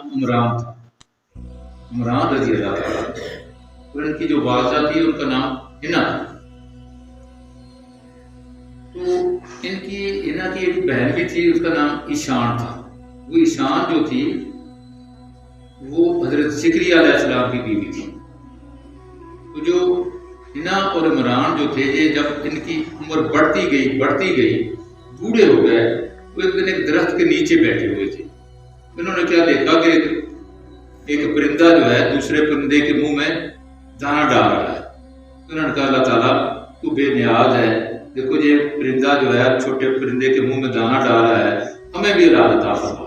عمران تھا، عمران رضی اللہ تعالیٰ، اور ان کی جو والدہ تھی ان کا نام ہنا تھا۔ تو ان کی ہنا کی ایک بہن بھی تھی، اس کا نام ایشان تھا۔ وہ ایشان جو تھی وہ حضرت زکریا علیہ السلام کی بیوی تھی۔ تو جو ہنا اور عمران جو تھے، یہ جب ان کی عمر بڑھتی گئی، بوڑھے ہو گئے، وہ ایک دن ایک درخت کے نیچے بیٹھے ہوئے تھے۔ انہوں نے کیا دیکھا کہ ایک پرندہ جو ہے دوسرے پرندے کے منہ میں دانا ڈال رہا ہے۔ انہوں نے کہا اللہ تعالیٰ تو بے نیاز ہے، دیکھو یہ پرندہ جو ہے چھوٹے پرندے کے منہ میں دانا ڈال رہا ہے، ہمیں بھی اولاد عطا فرما۔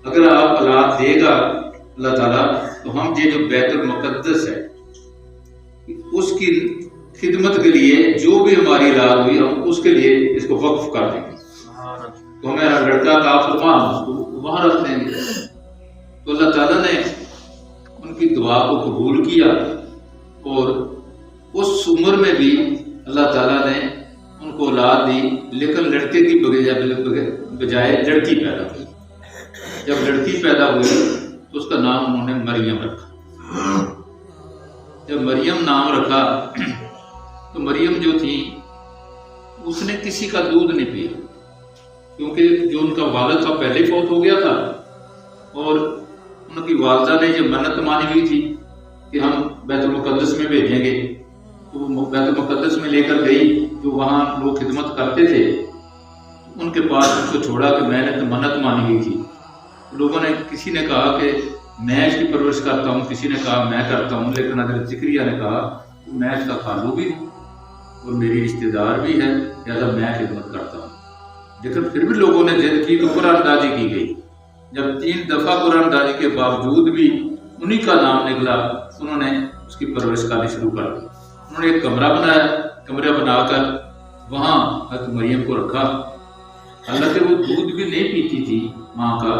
اگر آپ اولاد دے گا اللہ تعالیٰ تو ہم یہ جو بیت المقدس ہے اس کی خدمت کے لیے جو بھی ہماری اولاد ہوئی ہم اس کے لیے اس کو وقف کر دیں گے، تو ہمیں لڑکا عطا فرما، اس کو وہاں رکھ دیں گے۔ تو اللہ تعالیٰ نے ان کی دعا کو قبول کیا، اور اس عمر میں بھی اللہ تعالیٰ نے ان کو اولاد دی، لیکن لڑکے کی بجائے لڑکی پیدا ہوئی۔ جب لڑکی پیدا ہوئی تو اس کا نام انہوں نے مریم رکھا۔ جب مریم نام رکھا تو مریم جو تھی اس نے کسی کا دودھ نہیں پیا، کیونکہ جو ان کا والد تھا پہلے فوت ہو گیا تھا، اور ان کی والدہ نے یہ منت مانی ہوئی تھی کہ ہم بیت المقدس میں بھیجیں گے۔ تو وہ بیت المقدس میں لے کر گئی، جو وہاں لوگ خدمت کرتے تھے ان کے پاس ان کو چھوڑا کہ میں نے تو منت مانی ہوئی تھی۔ لوگوں نے، کسی نے کہا کہ میں اس کی پرورش کرتا ہوں، کسی نے کہا میں کرتا ہوں، لیکن حضرت زکریا نے کہا میں اس کا خالو بھی ہوں اور میری رشتہ دار بھی ہے، لہٰذا میں خدمت کرتا ہوں۔ لیکن پھر بھی لوگوں نے ضد کی تو قرآن دازی کی گئی۔ جب 3 دفعہ قرآن دازی کے باوجود بھی انہی کا نام نکلا، انہوں نے اس کی پرورش کرنی شروع کر دی۔ انہوں نے ایک کمرہ بنایا، کمرہ بنا کر وہاں حضرت مریم کو رکھا۔ حالانکہ وہ دودھ بھی نہیں پیتی تھی ماں کا،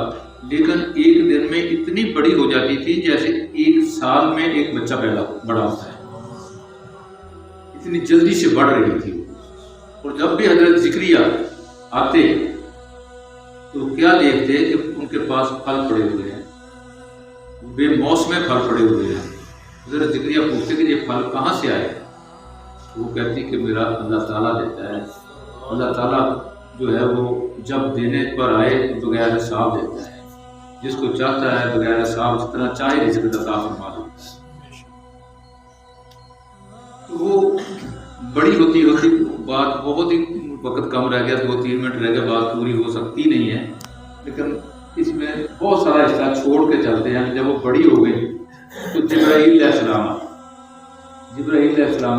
لیکن ایک دن میں اتنی بڑی ہو جاتی تھی جیسے 1 سال میں ایک بچہ بڑا ہوتا ہے، اتنی جلدی سے بڑھ رہی تھی وہ۔ اور جب بھی حضرت زکریا آتے تو کیا دیکھتے کہ ان کے پاس پھل پڑے ہوئے ہیں، بے موسم پھل پڑے ہوئے ہیں۔ حضرت زکریا پوچھتے کہ یہ پھل کہاں سے آئے؟ وہ کہتی کہ میرا اللہ تعالیٰ دیتا ہے۔ اللہ تعالیٰ جو ہے وہ جب دینے پر آئے تو بغیر حساب دیتا ہے، جس کو چاہتا ہے بغیر حساب جتنا چاہے رزق عطا فرما دیتا ہے۔ تو وہ بڑی ہوتی بات، بہت ہی وقت کم رہ گیا، 2-3 منٹ رہ گیا، بات پوری ہو سکتی نہیں ہے، لیکن اس میں بہت سارا حصہ چھوڑ کے چلتے ہیں۔ جب وہ بڑی ہو گئی تو جبرائیل علیہ السلام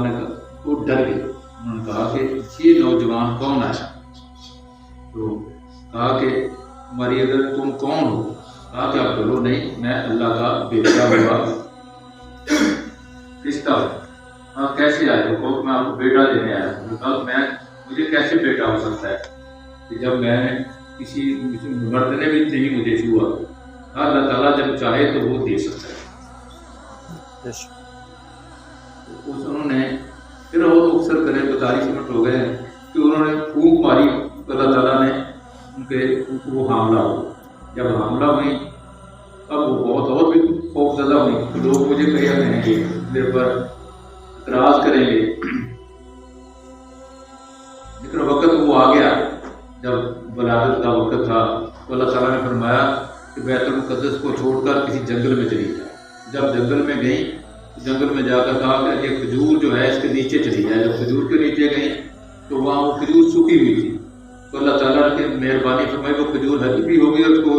نے کہا، وہ ڈر گئے، انہوں نے کہا کہ یہ نوجوان کون ہے؟ تو کہا کہ ہماری اگر تم کون ہو؟ کہا کہ آپ بولو نہیں میں اللہ کا بیٹا ہوا رشتہ ہوں۔ ہاں کیسے آئے ہو؟ کہو میں آپ کو بیٹا دینے آیا ہوں۔ کہا مجھے کیسے بیٹا ہو سکتا ہے کہ جب میں نے کسی مرد نے بھی نہیں مجھے چھوا؟ اللہ تعالیٰ جب چاہے تو وہ دے سکتا ہے۔ انہوں نے پھر اور اکثر کرے 42 منٹ ہو گئے ہیں کہ انہوں نے پھونک ماری، اللہ تعالیٰ نے ان کو وہ حاملہ ہو۔ جب حاملہ ہوئی اب وہ بہت اور بھی خوف زدہ ہوئی، لوگ مجھے کہا کہیں گے، میرے پر اعتراض کریں گے، لیکن وقت وہ آ گیا جب ولادت کا وقت تھا تو اللہ تعالیٰ نے فرمایا کہ بیت المقدس کو چھوڑ کر کسی جنگل میں چلی جائے۔ جب جنگل میں گئی، جنگل میں جا کر کہا کہ یہ کھجور جو ہے اس کے نیچے چلی جائے۔ جب کھجور کے نیچے گئی تو وہاں وہ کھجور سوکھی ہوئی تھی، تو اللہ تعالیٰ نے مہربانی فرمائی وہ کھجور ہری بھی ہو گئی اور اس کو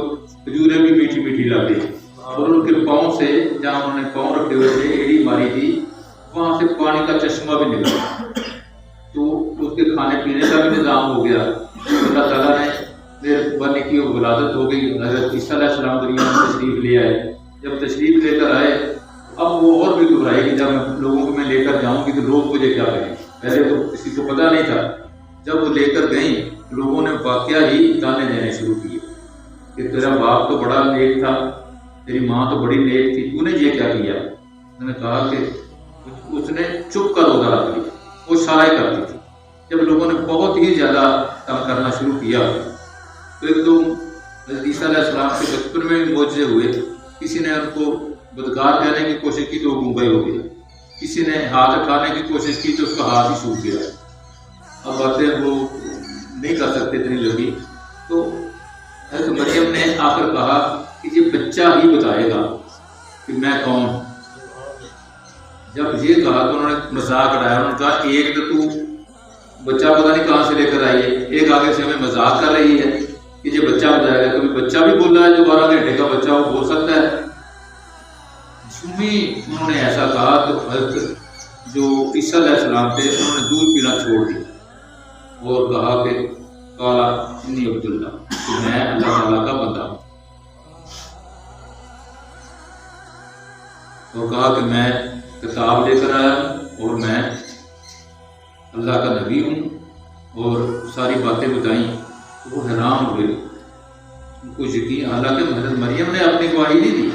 کھجوریں بھی میٹھی میٹھی لگ گئی، اور ان کے پاؤں سے جہاں انہوں نے پاؤں رکھے ہوئے تھے، ایڑی ماری تھی، وہاں سے پانی کا چشمہ بھی نکلا، تو اس کے کھانے پینے کا بھی نظام ہو گیا۔ اللہ تعالیٰ نے مہربانی کی، وہ ولادت ہو گئی۔ حضرت عیسیٰ علیہ السلام دنیا میں تشریف لے آئے۔ جب تشریف لے کر آئے اب وہ اور بھی گھبرائے کہ جب میں لوگوں کو میں لے کر جاؤں گی تو لوگ مجھے کیا کہیں، پہلے تو کسی کو پتہ نہیں تھا۔ جب وہ لے کر گئیں لوگوں نے واقعہ ہی گانے دینے شروع کیے کہ تیرا باپ تو بڑا نیک تھا، تیری ماں تو بڑی نیک تھی، تو نے یہ کیا کیا؟ انہوں نے کہا کہ اس نے چپ کر روزہ رکھ لیا، وہ اشارے کرتی تھی۔ جب لوگوں نے بہت ہی زیادہ تنگ کرنا شروع کیا تو ایک دو عیسیٰ علیہ السلام کے بچپن میں بھی معجزے ہوئے کسی نے ان کو بدکار کہنے کی کوشش کی تو وہ گنگا ہی ہو گیا، کسی نے ہاتھ اٹھانے کی کوشش کی تو اس کا ہاتھ ہی سوکھ گیا۔ اب باتیں وہ نہیں کر سکتے اتنی جلدی، تو حضرت مریم نے آ کر کہا کہ یہ بچہ ہی بتائے گا کہ میں کون۔ جب یہ کہا تو انہوں نے مذاق اڑایا، انہوں نے کہا ایک تو بچہ پتہ نہیں کہاں سے لے کر آئی ہے، ایک آگے سے ہمیں مذاق کر رہی ہے کہ یہ بچہ بتائے گا۔ کبھی بچہ بھی بولا ہے جو 12 گھنٹے کا بچہ وہ بول سکتا ہے؟ انہوں نے ایسا کہا تو حضرت جو عیسیٰ علیہ السلام تھے انہوں نے دودھ پینا چھوڑ دیا اور کہا کہ قالا انی عبداللہ، کہ میں اللہ تعالیٰ کا بندہ ہوں، اور کہا کہ میں کتاب لے کر آیا ہوں اور میں اللہ کا نبی ہوں، اور ساری باتیں بتائیں۔ وہ حیران ہوئے، ان کو یقین، حالانکہ حضرت مریم نے اپنی گواہی نہیں دی،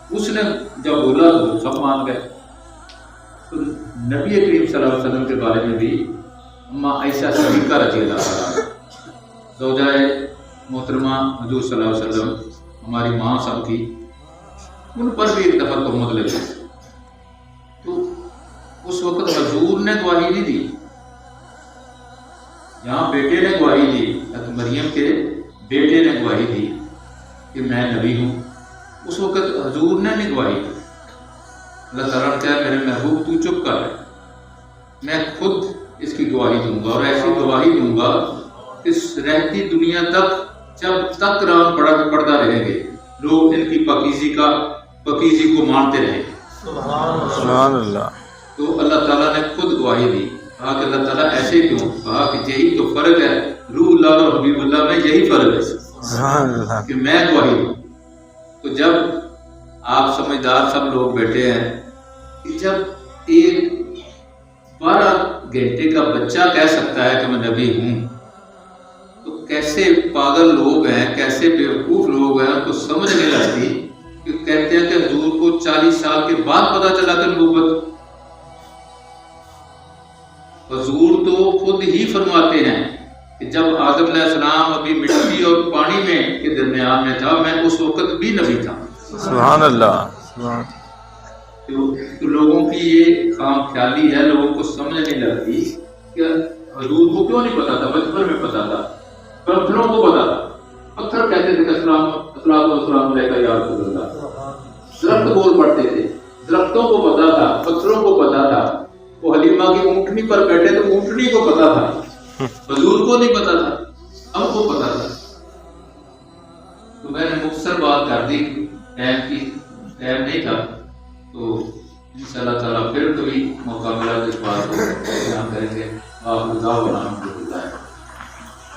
اس نے جب بولا تو سب مان گئے۔ تو نبی کریم صلی اللہ علیہ وسلم کے بارے میں بھی اما عائشہ صدیقہ رضی اللہ عنہا، زوجہ محترمہ حضور صلی اللہ علیہ وسلم، ہماری ماں سب تھی، ان پر بھی ایک دفعہ تہمت لگی، تو اس وقت حضور نے گواہی نہیں دی، یہاں بیٹے نے گواہی دی، حضرت مریم کے بیٹے نے گواہی دی کہ میں نبی ہوں، اس وقت حضور نے نہیں گواہی دی۔ اللہ تعالیٰ نے کہا میرے محبوب تو چپ کر، میں خود اس کی گواہی دوں گا، اور ایسی گواہی دوں گا کہ رہتی دنیا تک جب تک قرآن پڑھتا رہیں گے لوگ ان کی پاکیزی کو مانتے رہیں گے۔ سبحان اللہ۔ تو اللہ تعالیٰ نے خود گواہی دی، کہا کہ اللہ تعالیٰ ایسے کیوں؟ کہا کہ یہی تو فرق ہے روح اللہ اور حبیب اللہ میں، یہی فرق ہے کہ میں گواہی دوں۔ تو جب آپ سمجھدار سب لوگ بیٹھے ہیں کہ جب ایک 12 گھنٹے کا بچہ کہہ سکتا ہے کہ میں نبی ہوں، تو کیسے پاگل لوگ ہیں، کیسے بیوقوف لوگ ہیں، ان کو سمجھ نہیں لگتی کہ کہتے ہیں کہ حضور کو 40 سال کے بعد پتہ چلا کہ نبوت۔ حضور تو خود ہی فرماتے ہیں کہ جب آدم علیہ السلام ابھی مٹی اور پانی میں کے درمیان میں تھا، میں اس وقت بھی نبی تھا۔ سبحان اللہ۔ تو لوگوں کی یہ خام خیالی ہے، لوگوں کو سمجھ نہیں لگتی کہ حضور کو کیوں نہیں پتا تھا، بچپن میں پتا تھا، پتھروں کو پتا تھا، پتھر کہتے تھے کہ السلام علیکم یا رسول اللہ، درخت بول پڑتے تھے، درختوں کو پتا تھا، پتھروں کو پتا تھا، وہ حلیمہ کی اونٹنی پر بیٹھے تو اونٹنی کو پتا تھا، حضور کو نہیں پتا تھا، ہم کو پتا تھا۔ تو میں نے مختصر بات کر دی، ٹائم نہیں تھا، تو انشاءاللہ تعالیٰ پھر کبھی موقع ملا تو اس بات کو بیان کریں گے۔ آپ رضا بنا